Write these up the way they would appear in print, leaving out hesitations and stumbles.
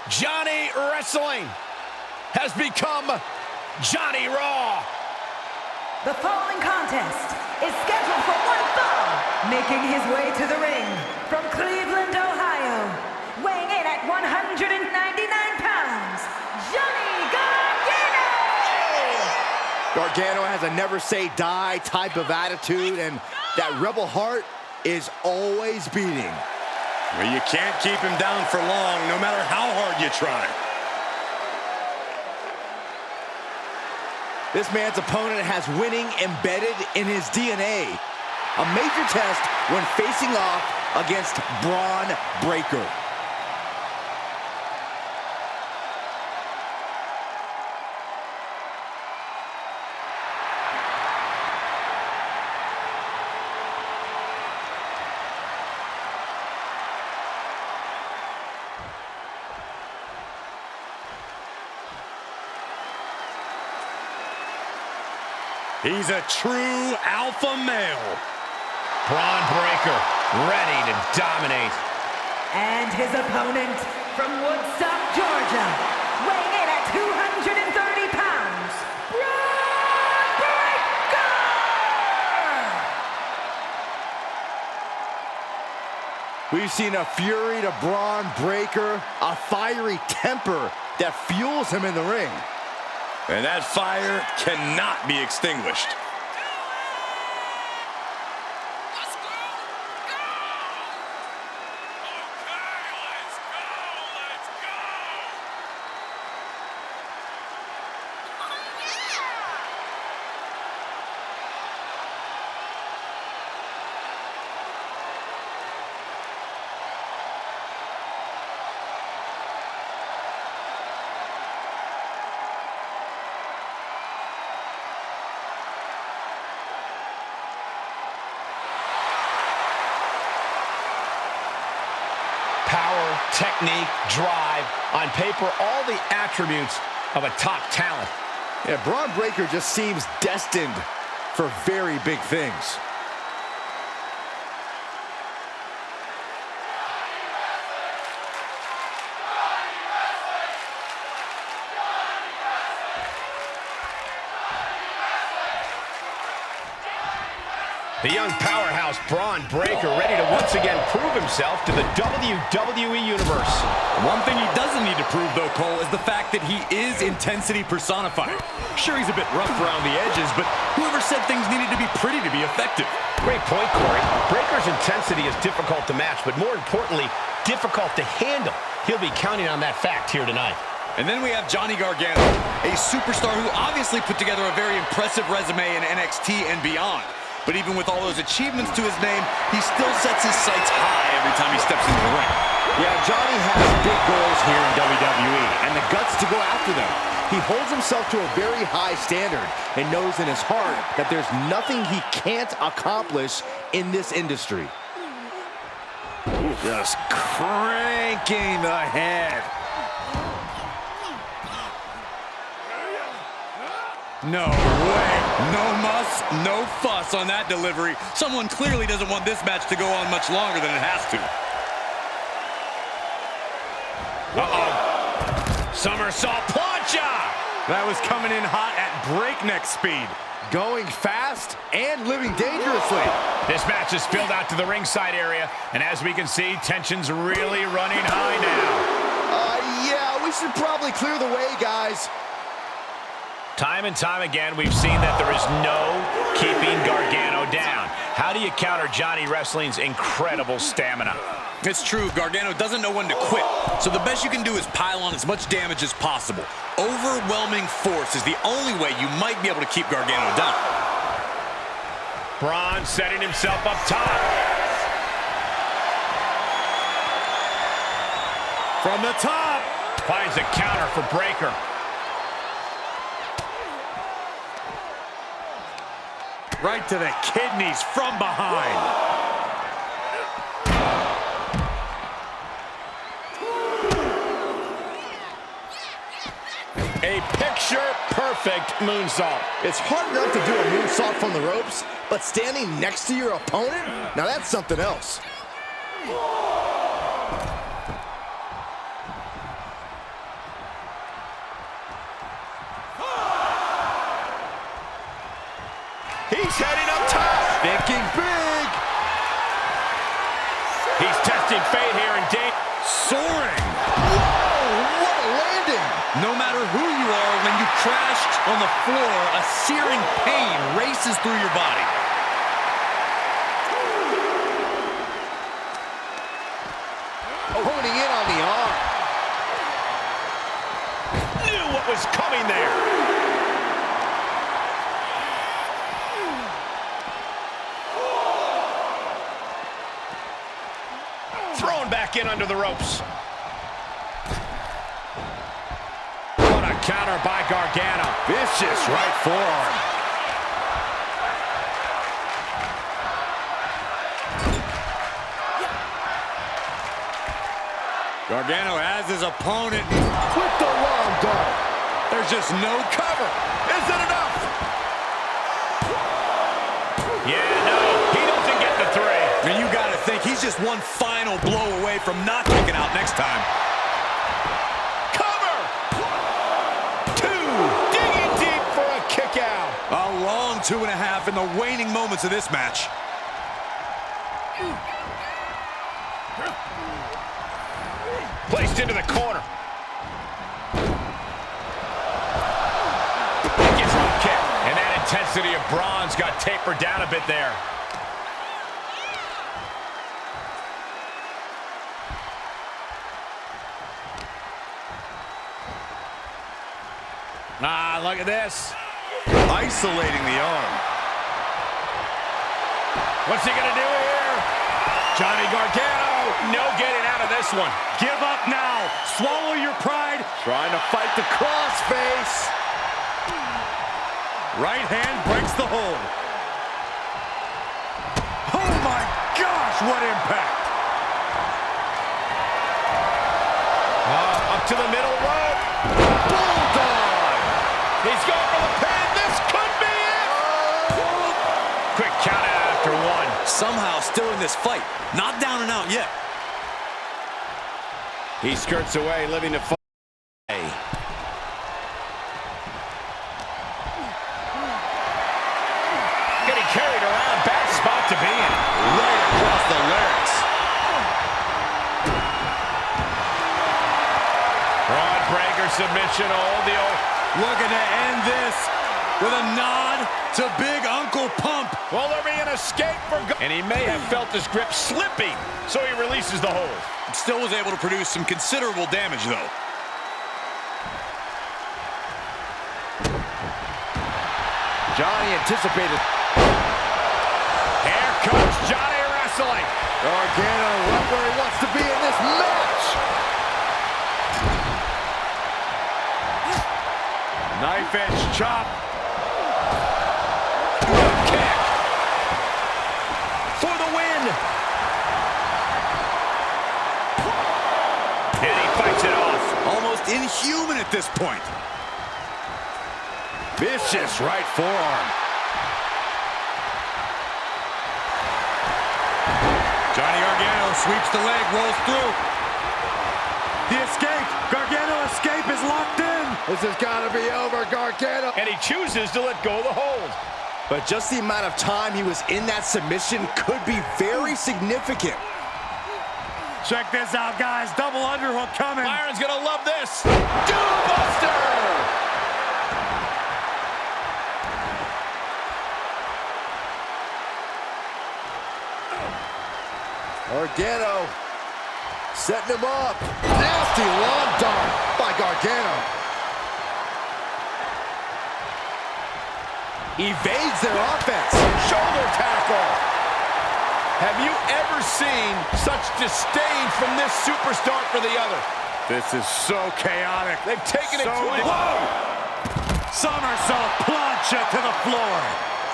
Johnny Wrestling has become Johnny Raw. The following contest is scheduled for one fall. Making his way to the ring from Cleveland, Ohio, weighing in at 199 pounds, Johnny Gargano! Gargano has a never say die type of attitude, and that rebel heart is always beating. Well, you can't keep him down for long, no matter how hard you try. This man's opponent has winning embedded in his DNA. A major test when facing off against Bron Breakker. He's a true alpha male. Bron Breakker, ready to dominate. And his opponent from Woodstock, Georgia, weighing in at 230 pounds, Bron Breakker! We've seen a fury to Bron Breakker, a fiery temper that fuels him in the ring. And that fire cannot be extinguished. Power, technique, drive, on paper, all the attributes of a top talent. Yeah, Bron Breakker just seems destined for very big things. The young powerhouse Bron Breakker ready to once again prove himself to the WWE Universe. One thing he doesn't need to prove, though, Cole, is the fact that he is intensity personified. Sure, he's a bit rough around the edges, but whoever said things needed to be pretty to be effective? Great point, Corey. Breakker's intensity is difficult to match, but more importantly, difficult to handle. He'll be counting on that fact here tonight. And then we have Johnny Gargano, a superstar who obviously put together a very impressive resume in NXT and beyond. But even with all those achievements to his name, he still sets his sights high every time he steps into the ring. Yeah, Johnny has big goals here in WWE and the guts to go after them. He holds himself to a very high standard and knows in his heart that there's nothing he can't accomplish in this industry. Just cranking the head. No way. No muss, no fuss on that delivery. Someone clearly doesn't want this match to go on much longer than it has to. Uh-oh. Somersault plancha! That was coming in hot at breakneck speed. Going fast and living dangerously. This match is spilled out to the ringside area, and as we can see, tension's really running high now. Yeah, we should probably clear the way, guys. Time and time again, we've seen that there is no keeping Gargano down. How do you counter Johnny Wrestling's incredible stamina? It's true, Gargano doesn't know when to quit, so the best you can do is pile on as much damage as possible. Overwhelming force is the only way you might be able to keep Gargano down. Bron setting himself up top. From the top. Finds a counter for Breakker. Right to the kidneys from behind. A picture-perfect moonsault. It's hard enough to do a moonsault from the ropes, but standing next to your opponent? Now that's something else. No matter who you are, when you crash on the floor, a searing pain races through your body. Honing in on the arm. Knew what was coming there. Thrown back in under the ropes. What a counter by Gargano. Vicious right forearm. Gargano has his opponent. With the long dart. There's just no cover. Is it enough? Yeah, no, he doesn't get the three. I mean, you got to think he's just one final blow away from not kicking out next time. Cover! Two, digging deep for a kick out. A long 2.5 in the waning moments of this match. Placed into the corner. Gets one kick. And that intensity of bronze got tapered down a bit there. Ah, look at this. Isolating the arm. What's he gonna do here? Johnny Gargano, no getting out of this one. Give up now. Swallow your pride. Trying to fight the crossface. Right hand breaks the hold. Oh my gosh, what impact. Up to the middle rope. Bulldog. He's going for the pin. This could be it. Quick count out after one. Somehow still in this fight. Not down and out yet. He skirts away, living to fight. Getting carried around. Bad spot to be in. Right across the larynx. Broad breaker submission. Oh, the old. Looking to end this with a nod to Big Uncle Pump. Will there be an escape for... And he may have felt his grip slipping, so he releases the hold. Still was able to produce some considerable damage, though. Johnny anticipated. Here comes Johnny wrestling. Gargano right where he wants to be in this match. Knife edge chop. Kick. For the win. And he fights it off. Almost inhuman at this point. Vicious right forearm. Johnny Gargano sweeps the leg, rolls through. The escape. Gargano escape is locked in. This has got to be over, Gargano. And he chooses to let go of the hold. But just the amount of time he was in that submission could be very significant. Check this out, guys. Double underhook coming. Byron's going to love this. Doombuster! Gargano setting him up. Nasty long dart by Gargano. Evades their offense. Shoulder tackle. Have you ever seen such disdain from this superstar for the other? This is so chaotic. They've taken it to it. Whoa! Somersault plancha to the floor.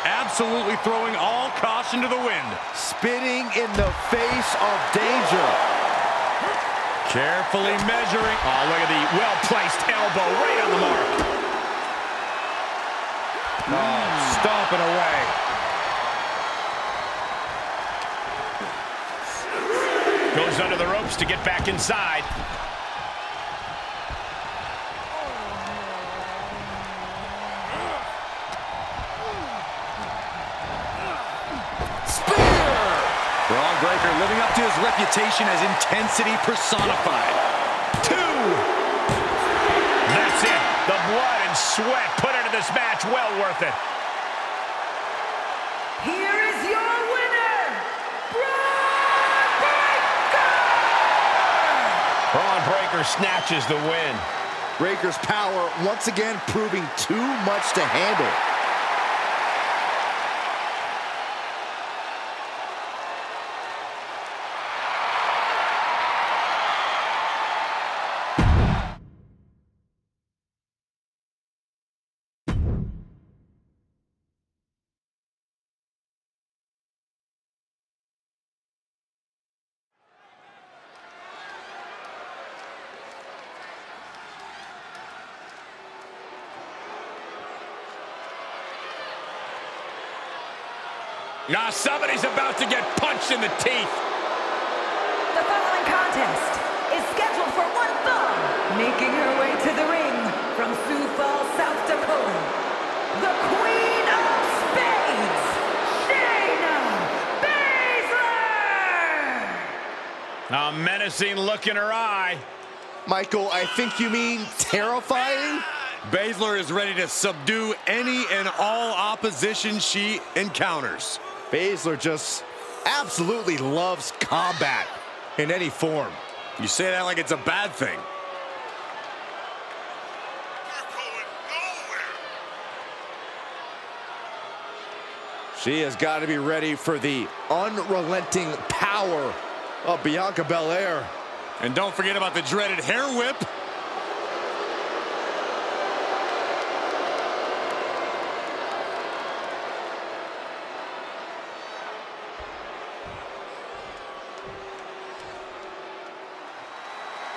Absolutely throwing all caution to the wind. Spitting in the face of danger. Carefully measuring. Oh, look at the well-placed elbow right on the mark. Oh, stomping away. Goes under the ropes to get back inside. Braun Breaker living up to his reputation as intensity personified. 2. That's sweat put into this match. Well worth it. Here is your winner, Braun Breaker! Braun Breaker snatches the win. Breaker's power once again proving too much to handle. Now somebody's about to get punched in the teeth. The following contest is scheduled for one fall. Making her way to the ring from Sioux Falls, South Dakota, the Queen of Spades, Shayna Baszler! A menacing look in her eye. Michael, I think you mean terrifying? Baszler is ready to subdue any and all opposition she encounters. Baszler just absolutely loves combat in any form. You say that like it's a bad thing. She has got to be ready for the unrelenting power of Bianca Belair. And don't forget about the dreaded hair whip.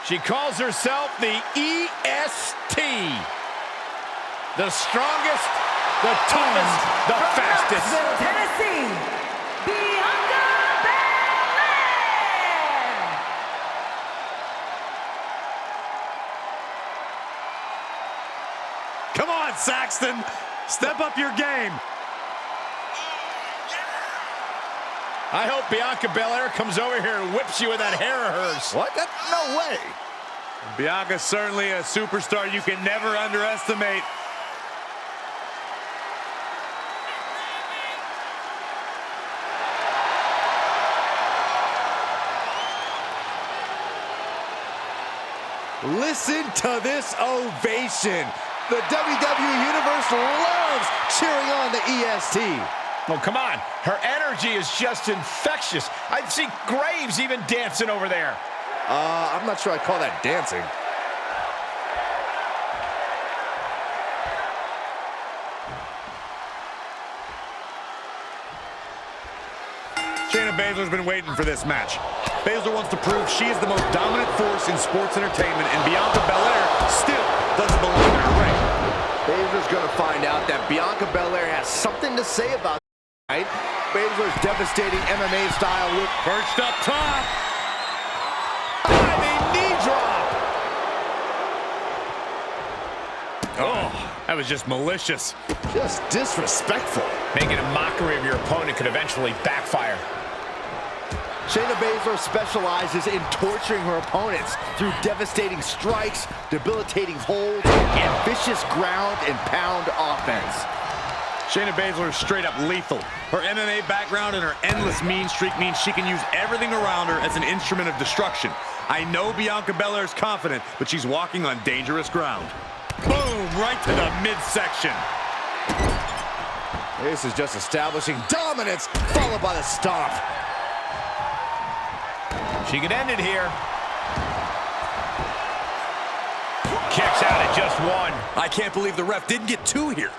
She calls herself the EST. The strongest, the toughest, the fastest. Knoxville, Tennessee, Bianca Belair! Come on, Saxton. Step up your game. I hope Bianca Belair comes over here and whips you with that hair of hers. What? No way. Bianca's certainly a superstar you can never underestimate. Listen to this ovation. The WWE Universe loves cheering on the EST. Oh, come on. Her energy is just infectious. I see Graves even dancing over there. I'm not sure I call that dancing. Shayna Baszler's been waiting for this match. Baszler wants to prove she is the most dominant force in sports entertainment, and Bianca Belair still doesn't belong in her ring. Baszler's going to find out that Bianca Belair has something to say about it. Right? Baszler's devastating MMA style whip. Perched up top. Diving knee drop. Oh, that was just malicious. Just disrespectful. Making a mockery of your opponent could eventually backfire. Shayna Baszler specializes in torturing her opponents through devastating strikes, debilitating holds, and vicious ground and pound offense. Shayna Baszler is straight up lethal. Her MMA background and her endless mean streak means she can use everything around her as an instrument of destruction. I know Bianca Belair is confident, but she's walking on dangerous ground. Boom, right to the midsection. This is just establishing dominance, followed by the stomp. She could end it here. Kicks out at just one. I can't believe the ref didn't get two here.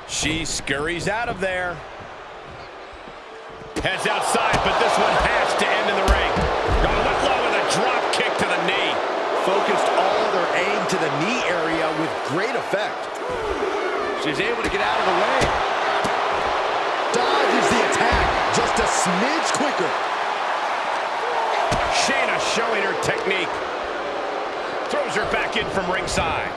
She scurries out of there. Heads outside, but this one has to end in the ring. Going low with a drop kick to the knee. Focused all of their aim to the knee area with great effect. She's able to get out of the way. Dodges the attack just a smidge quicker. Shayna showing her technique. Throws her back in from ringside.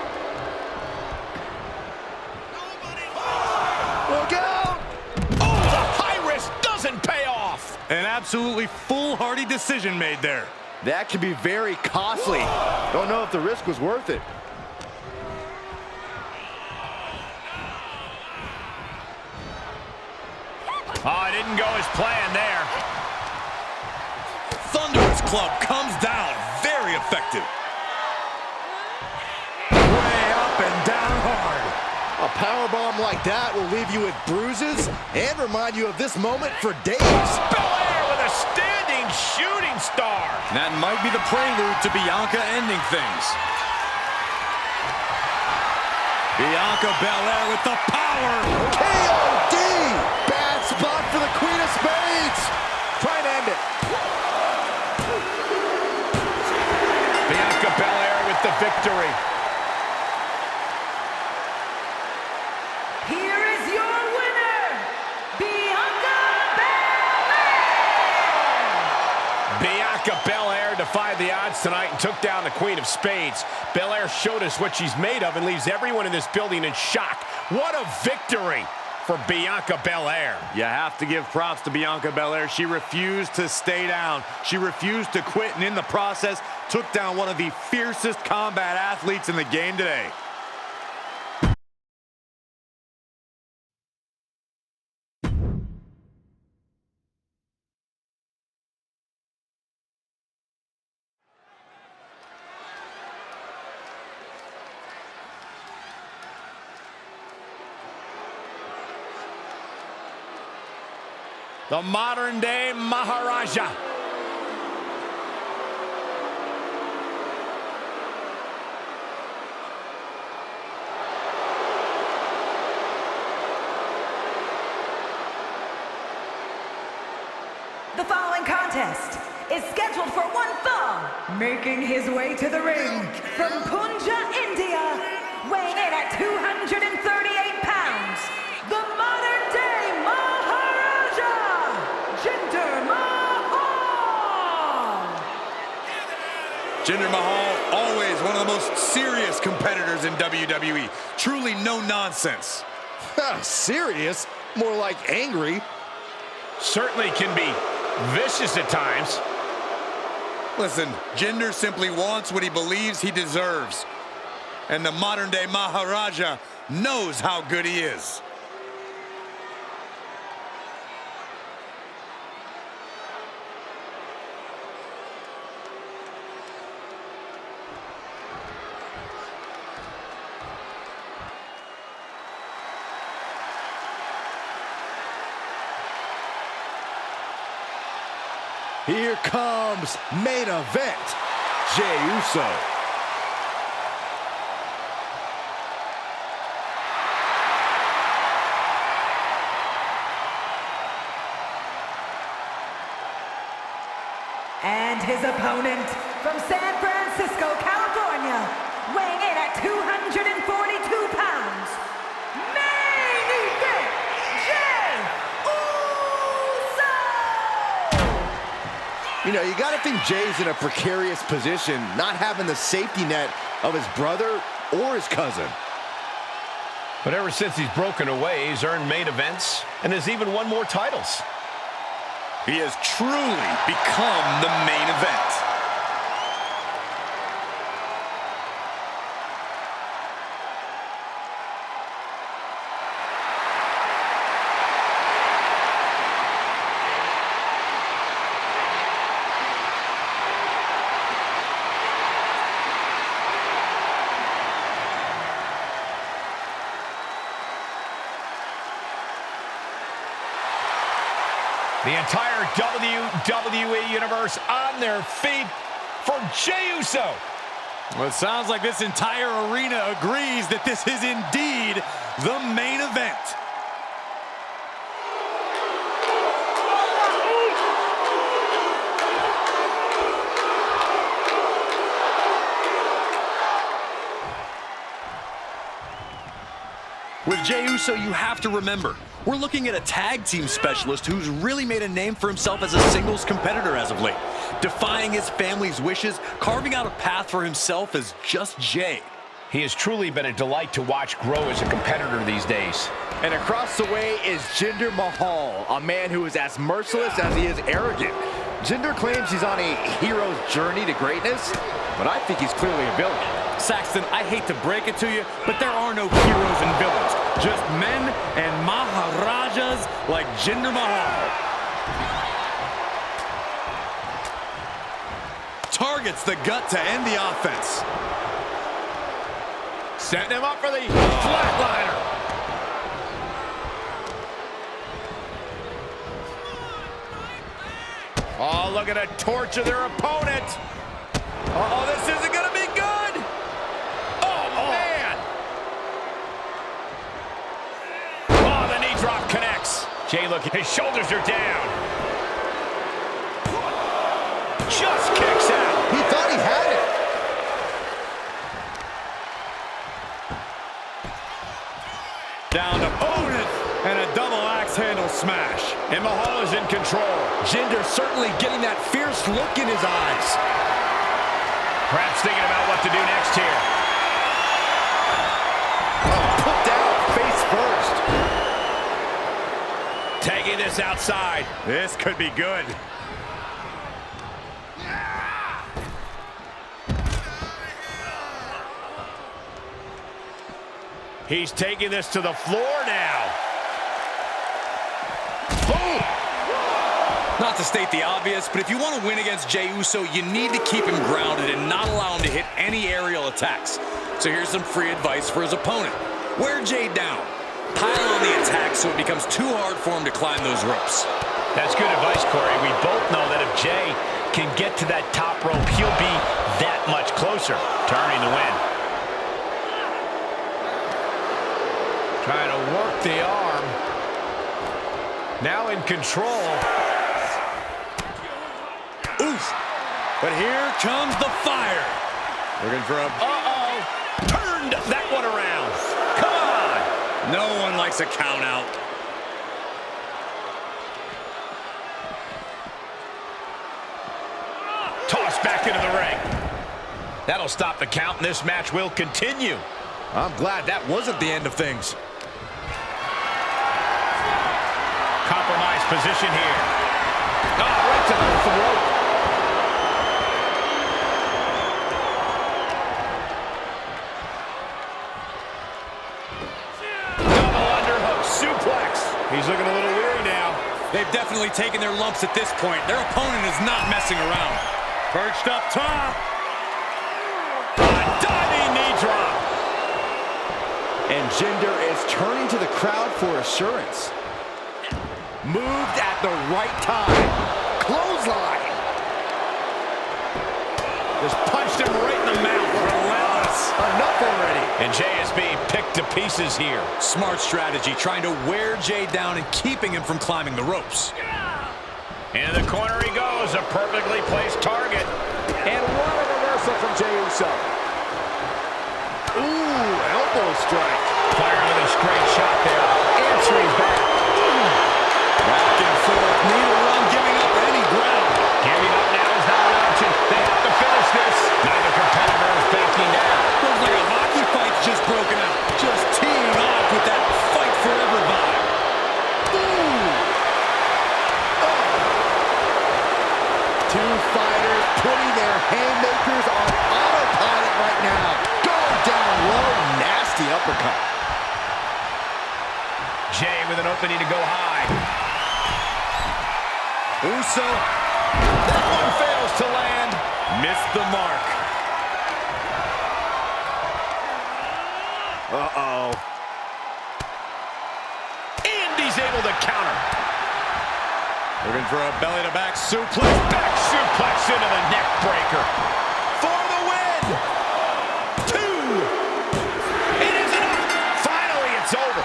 Look out! Oh, the high risk doesn't pay off. An absolutely foolhardy decision made there. That could be very costly. Don't know if the risk was worth it. Oh, it didn't go as planned there. Thunderous club comes down. Very effective. Way up and down hard. A powerbomb like that will leave you with bruises and remind you of this moment for days. Belair with a standing shooting star. That might be the prelude to Bianca ending things. Bianca Belair with the power. KOD! Bad spot for the Queen of Spades. Try and end it. Bianca Belair with the victory. Here is your winner, Bianca Belair! Bianca Belair defied the odds tonight and took down the Queen of Spades. Belair showed us what she's made of and leaves everyone in this building in shock. What a victory for Bianca Belair. You have to give props to Bianca Belair. She refused to stay down. She refused to quit, and in the process, took down one of the fiercest combat athletes in the game today. The modern-day Maharaja. The following contest is scheduled for one fall. Making his way to the ring from Punjab, India, weighing in at 238 pounds, the modern-day Maharaja, Jinder Mahal. Jinder Mahal, always one of the most serious competitors in WWE. Truly no nonsense. Serious? More like angry. Certainly can be vicious at times. Listen, Jinder simply wants what he believes he deserves. And the modern-day Maharaja knows how good he is. Here comes main event, Jey Uso. And his opponent from San Francisco, California, weighing in at 242 pounds, main event, Jey Uso! You know, you got to think Jay's in a precarious position, not having the safety net of his brother or his cousin. But ever since he's broken away, he's earned main events and has even won more titles. He has truly become the main event. The entire WWE Universe on their feet for Jey Uso. Well, it sounds like this entire arena agrees that this is indeed the main event. With Jey Uso, you have to remember, we're looking at a tag team specialist who's really made a name for himself as a singles competitor as of late, defying his family's wishes, carving out a path for himself as just Jey. He has truly been a delight to watch grow as a competitor these days. And across the way is Jinder Mahal, a man who is as merciless as he is arrogant. Jinder claims he's on a hero's journey to greatness, but I think he's clearly a villain. Saxton, I hate to break it to you, but there are no heroes and villains. Just men and Maharajas like Jinder Mahal. Targets the gut to end the offense. Setting him up for the flatliner. Oh, look at a torture their opponent. Uh-oh, this isn't going to be good. Oh, man. Oh, the knee drop connects. Jay, look, his shoulders are down. Just kicks out. He thought he had it. Down opponent and a double axe handle smash. And Mahal is in control. Jinder certainly getting that fierce look in his eyes. Perhaps thinking about what to do next here. Put down face first. Tagging this outside. This could be good. He's taking this to the floor now. Boom! Not to state the obvious, but if you want to win against Jey Uso, you need to keep him grounded and not allow him to hit any aerial attacks. So here's some free advice for his opponent. Wear Jey down. Pile on the attack so it becomes too hard for him to climb those ropes. That's good advice, Corey. We both know that if Jey can get to that top rope, he'll be that much closer to earning the win. Trying to work the arm. Now in control. Oof. But here comes the fire. Looking for a... Uh-oh. Turned that one around. Come on. No one likes a count out. Tossed back into the ring. That'll stop the count, and this match will continue. I'm glad that wasn't the end of things. Compromised position here. Oh, right to the throat. Double underhook suplex. He's looking a little weary now. They've definitely taken their lumps at this point. Their opponent is not messing around. Perched up top. A diving knee drop. And Jinder is turning to the crowd for assurance. Moved at the right time. Clothesline. Just punched him right in the mouth. Relentless. Enough already. And Jey is being picked to pieces here. Smart strategy, trying to wear Jey down and keeping him from climbing the ropes. In the corner he goes, a perfectly placed target. And what a reversal from Jey Uso. Ooh, elbow strike. Firing with a straight shot there. Answering back. Back and forth, neither one giving up any ground. Giving up now is not an option. They have to finish this. Neither competitor is backing down. Looks like a hockey fight's just broken out. Just teeing off with that fight forever vibe. Two fighters putting their haymakers on autopilot right now. Going down low, nasty uppercut. Jey with an opening to go high. Uso, That one fails to land. missed the mark. Uh-oh. And he's able to counter. Looking for a belly-to-back suplex. Back suplex into the neck breaker. For the win. 2. It is enough. Finally, it's over.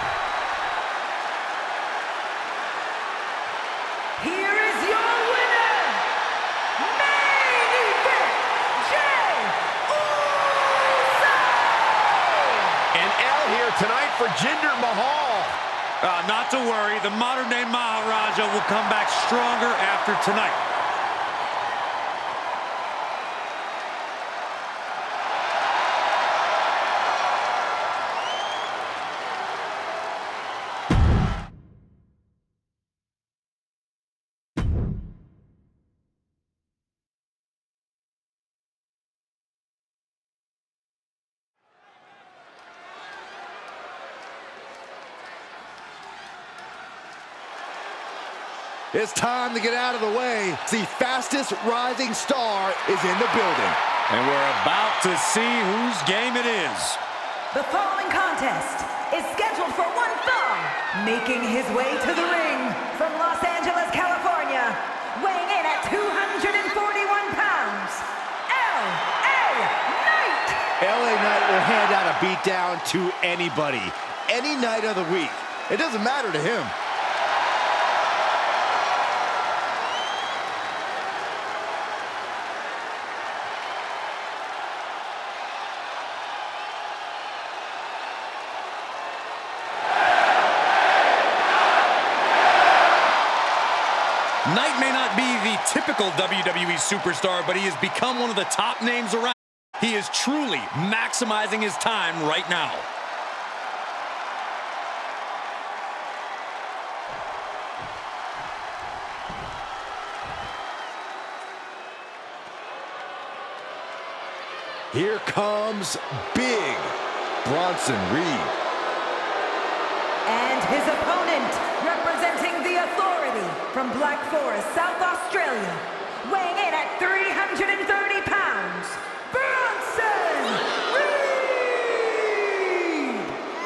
Here is your winner, main event, Jey Uso! An L here tonight for Jinder Mahal. Not to worry, the modern-day Maharaja will come back stronger after tonight. It's time to get out of the way. The fastest rising star is in the building. And we're about to see whose game it is. The following contest is scheduled for one fall. Making his way to the ring from Los Angeles, California, weighing in at 241 pounds, L.A. Knight. LA Knight will hand out a beatdown to anybody, any night of the week. It doesn't matter to him. Knight may not be the typical WWE superstar, but he has become one of the top names around. He is truly maximizing his time right now. Here comes Big Bronson Reed. And his opponent, representing the Authority from Black Forest, South Australia, weighing in at 330 pounds, Bronson Reed!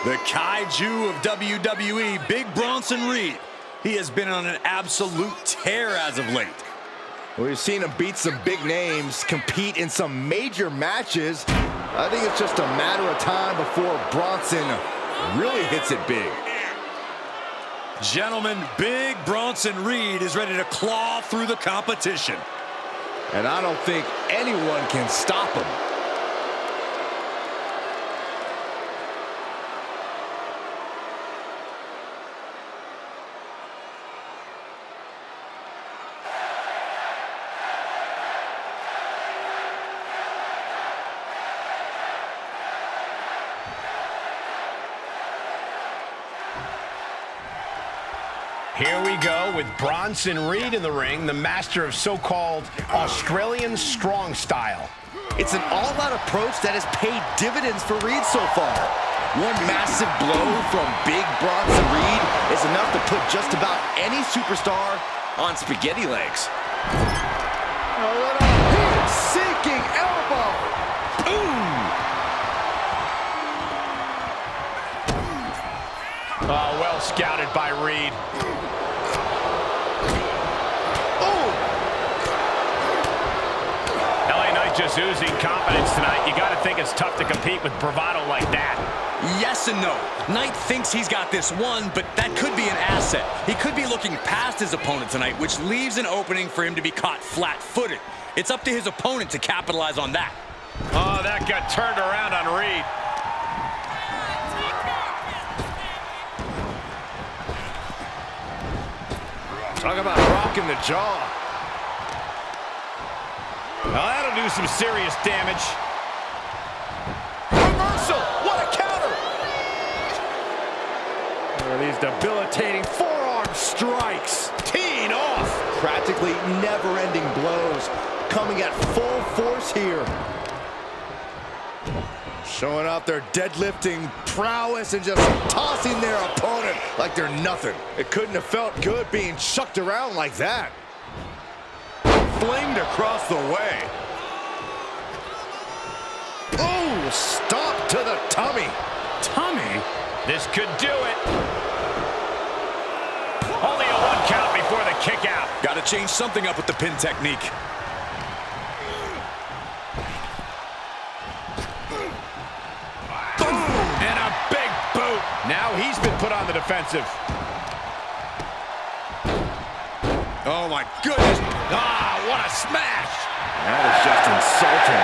The kaiju of WWE, Big Bronson Reed. He has been on an absolute tear as of late. We've seen him beat some big names, compete in some major matches. I think it's just a matter of time before Bronson really hits it big. Gentlemen, Big Bronson Reed is ready to claw through the competition. And I don't think anyone can stop him. Here we go with Bronson Reed in the ring, the master of so-called Australian strong style. It's an all-out approach that has paid dividends for Reed so far. One massive blow from Big Bronson Reed is enough to put just about any superstar on spaghetti legs. Oh, what a heat-seeking elbow! Boom! Oh, well scouted by Reed. Just oozing confidence tonight. You got to think it's tough to compete with bravado like that. Yes and no. Knight thinks he's got this one, but that could be an asset. He could be looking past his opponent tonight, which leaves an opening for him to be caught flat-footed. It's up to his opponent to capitalize on that. Oh, that got turned around on Reed. Talk about rocking the jaw. Well, that'll do some serious damage. Reversal! What a counter! These debilitating forearm strikes. Teeing off. Practically never-ending blows coming at full force here. Showing off their deadlifting prowess and just tossing their opponent like they're nothing. It couldn't have felt good being chucked around like that. Flamed across the way. Oh, stop to the tummy. Tommy? This could do it. Only a 1 count before the kick out. Got to change something up with the pin technique. Boom! And a big boot. Now he's been put on the defensive. Oh my goodness. Ah, what a smash! That is just insulting.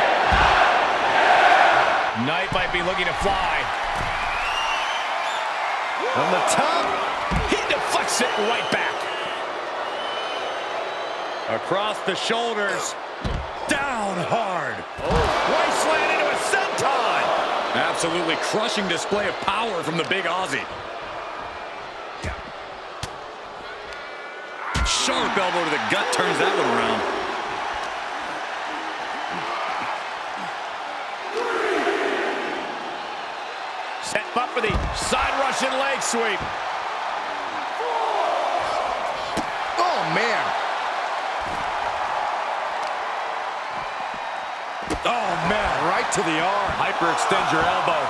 Knight might be looking to fly. On the top. He deflects it right back. Across the shoulders. Down hard. Right slant into a senton. Absolutely crushing display of power from the Big Aussie. Sharp elbow to the gut turns that one around. Set up for the side Russian leg sweep. Oh, man. Oh, man. Right to the arm. Hyperextend your elbow.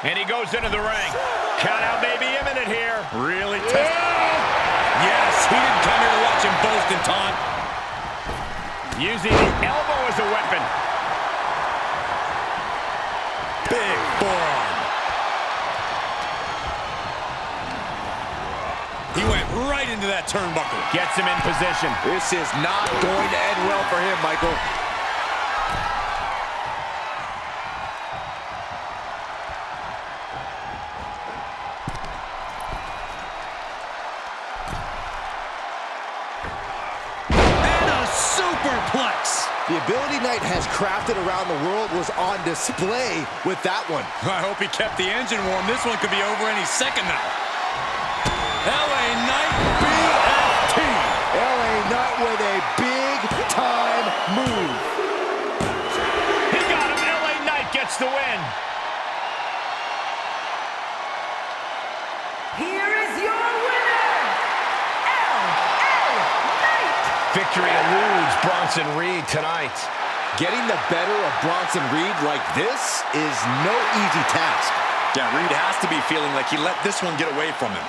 And he goes into the ring. Count out may be imminent here. Really test. Yes, he didn't come here to watch him boast and taunt. Using the elbow as a weapon. Big forearm. He went right into that turnbuckle. Gets him in position. This is not going to end well for him, Michael. Superplex. The ability Knight has crafted around the world was on display with that one. I hope he kept the engine warm. This one could be over any second now. LA Knight BFT. LA Knight with a big-time move. He got him. LA Knight gets the win. Here is your winner, LA Knight. Victory eludes Bronson Reed tonight. Getting the better of Bronson Reed like this is no easy task. Yeah, Reed has to be feeling like he let this one get away from him.